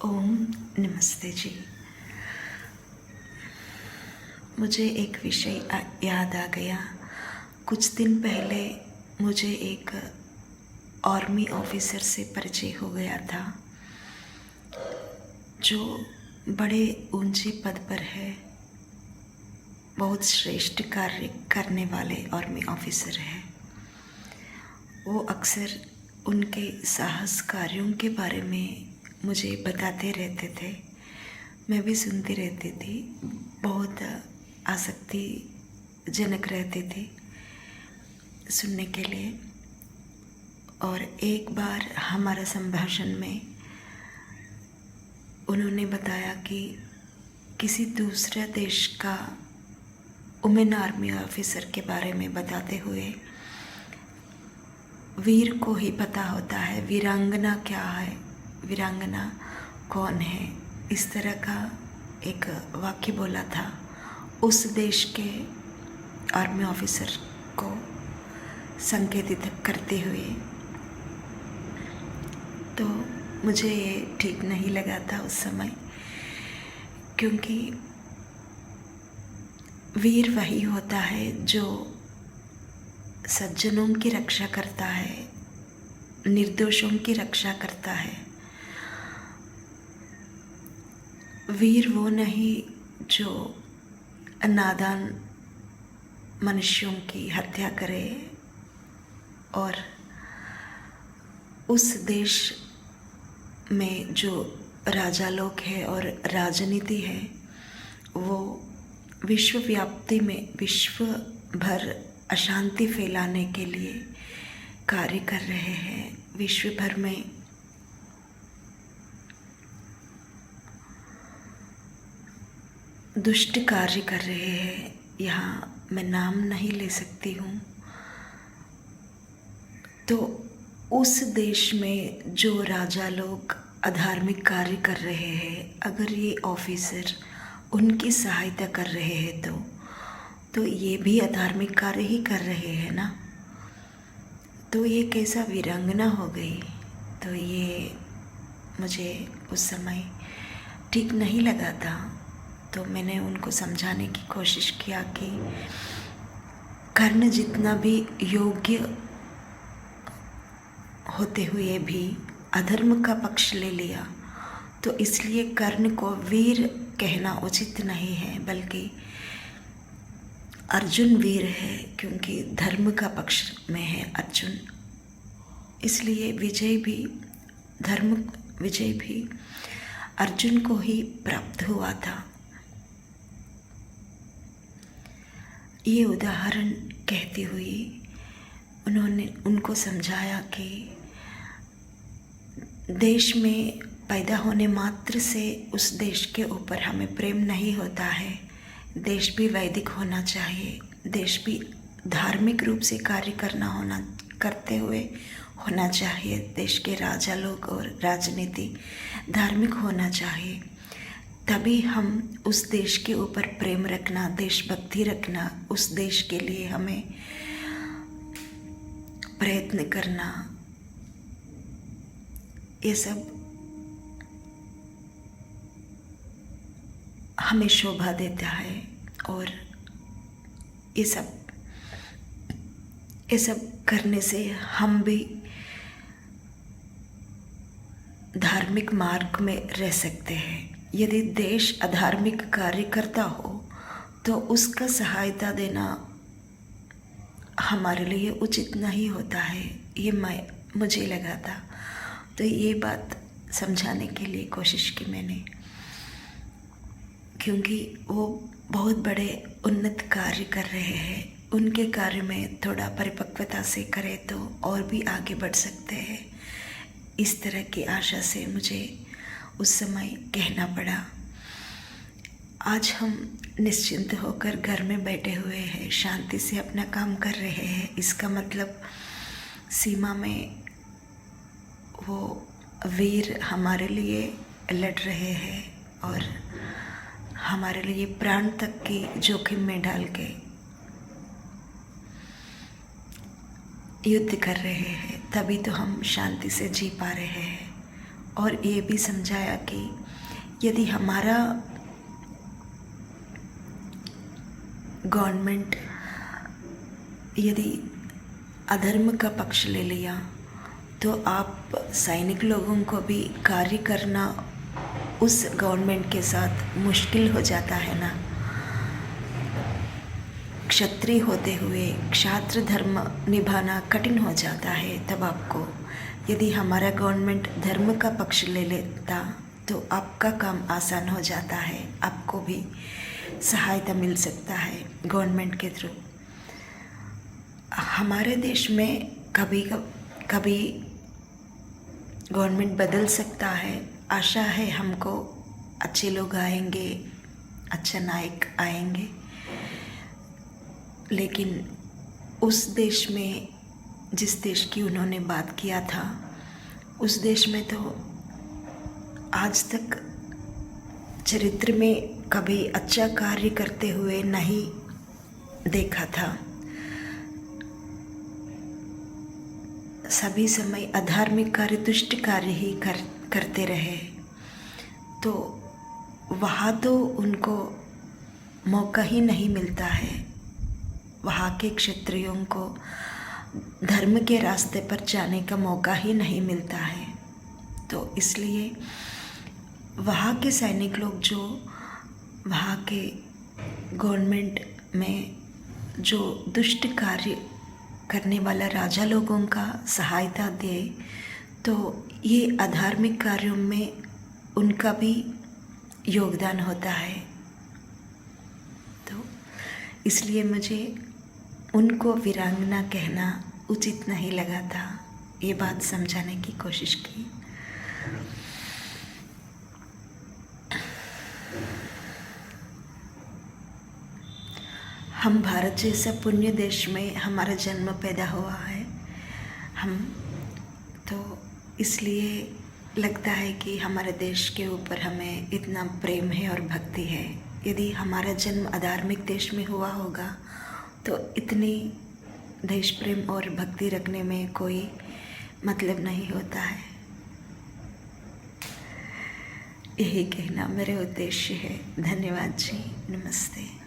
ओम नमस्ते जी। मुझे एक विषय याद आ गया। कुछ दिन पहले मुझे एक आर्मी ऑफिसर से परिचय हो गया था जो बड़े ऊंचे पद पर है, बहुत श्रेष्ठ कार्य करने वाले आर्मी ऑफिसर है। वो अक्सर उनके साहस कार्यों के बारे में मुझे बताते रहते थे, मैं भी सुनती रहती थी। बहुत आसक्तिजनक रहती थी सुनने के लिए। और एक बार हमारा संभाषण में उन्होंने बताया कि किसी दूसरे देश का वुमेन आर्मी ऑफिसर के बारे में बताते हुए, वीर को ही पता होता है वीरांगना क्या है, वीरांगना कौन है, इस तरह का एक वाक्य बोला था उस देश के आर्मी ऑफिसर को संकेतित करते हुए। तो मुझे ये ठीक नहीं लगा था उस समय, क्योंकि वीर वही होता है जो सज्जनों की रक्षा करता है, निर्दोषों की रक्षा करता है। वीर वो नहीं जो नादान मनुष्यों की हत्या करे और उस देश में जो राजा लोग हैं और राजनीति है वो विश्वव्याप्ति में विश्व भर अशांति फैलाने के लिए कार्य कर रहे हैं, विश्व भर में दुष्ट कार्य कर रहे हैं। यहाँ मैं नाम नहीं ले सकती हूँ। तो उस देश में जो राजा लोग अधार्मिक कार्य कर रहे हैं, अगर ये ऑफिसर उनकी सहायता कर रहे हैं तो ये भी अधार्मिक कार्य ही कर रहे हैं ना। तो ये कैसा वीरांगना हो गई। तो ये मुझे उस समय ठीक नहीं लगा था। तो मैंने उनको समझाने की कोशिश किया कि कर्ण जितना भी योग्य होते हुए भी अधर्म का पक्ष ले लिया, तो इसलिए कर्ण को वीर कहना उचित नहीं है, बल्कि अर्जुन वीर है, क्योंकि धर्म का पक्ष में है अर्जुन। इसलिए विजय भी अर्जुन को ही प्राप्त हुआ था। ये उदाहरण कहती हुई उन्होंने उनको समझाया कि देश में पैदा होने मात्र से उस देश के ऊपर हमें प्रेम नहीं होता है। देश भी वैदिक होना चाहिए, देश भी धार्मिक रूप से कार्य करते हुए होना चाहिए। देश के राजा लोग और राजनीति धार्मिक होना चाहिए, तभी हम उस देश के ऊपर प्रेम रखना, देशभक्ति रखना, उस देश के लिए हमें प्रयत्न करना, ये सब हमें शोभा देता है। और ये सब करने से हम भी धार्मिक मार्ग में रह सकते हैं। यदि देश अधार्मिक कार्य करता हो तो उसका सहायता देना हमारे लिए उचित नहीं होता है, ये मुझे लगा था। तो ये बात समझाने के लिए कोशिश की मैंने, क्योंकि वो बहुत बड़े उन्नत कार्य कर रहे हैं। उनके कार्य में थोड़ा परिपक्वता से करें तो और भी आगे बढ़ सकते हैं। इस तरह की आशा से मुझे उस समय कहना पड़ा। आज हम निश्चिंत होकर घर में बैठे हुए हैं, शांति से अपना काम कर रहे हैं। इसका मतलब सीमा में वो वीर हमारे लिए लड़ रहे हैं और हमारे लिए प्राण तक की जोखिम में डाल के युद्ध कर रहे हैं, तभी तो हम शांति से जी पा रहे हैं। और ये भी समझाया कि यदि हमारा गवर्नमेंट यदि अधर्म का पक्ष ले लिया तो आप सैनिक लोगों को भी कार्य करना उस गवर्नमेंट के साथ मुश्किल हो जाता है ना। क्षत्रिय होते हुए क्षात्र धर्म निभाना कठिन हो जाता है। तब आपको यदि हमारा गवर्नमेंट धर्म का पक्ष ले लेता तो आपका काम आसान हो जाता है, आपको भी सहायता मिल सकता है गवर्नमेंट के थ्रू। हमारे देश में कभी गवर्नमेंट बदल सकता है, आशा है हमको अच्छे लोग आएंगे, अच्छा नायक आएंगे, लेकिन उस देश में जिस देश की उन्होंने बात किया था उस देश में तो आज तक चरित्र में कभी अच्छा कार्य करते हुए नहीं देखा था। सभी समय अधार्मिक कार्य, दुष्ट कार्य ही करते रहे, तो वहाँ तो उनको मौका ही नहीं मिलता है। वहाँ के क्षत्रियों को धर्म के रास्ते पर जाने का मौका ही नहीं मिलता है। तो इसलिए वहाँ के सैनिक लोग जो वहाँ के गवर्नमेंट में जो दुष्ट कार्य करने वाला राजा लोगों का सहायता दे, तो ये अधार्मिक कार्यों में उनका भी योगदान होता है। तो इसलिए मुझे उनको वीरांगना कहना उचित नहीं लगा था। ये बात समझाने की कोशिश की। हम भारत जैसा पुण्य देश में हमारा जन्म पैदा हुआ है, हम तो इसलिए लगता है कि हमारे देश के ऊपर हमें इतना प्रेम है और भक्ति है। यदि हमारा जन्म अधार्मिक देश में हुआ होगा तो इतनी देश प्रेम और भक्ति रखने में कोई मतलब नहीं होता है। यही कहना मेरे उद्देश्य है। धन्यवाद जी, नमस्ते।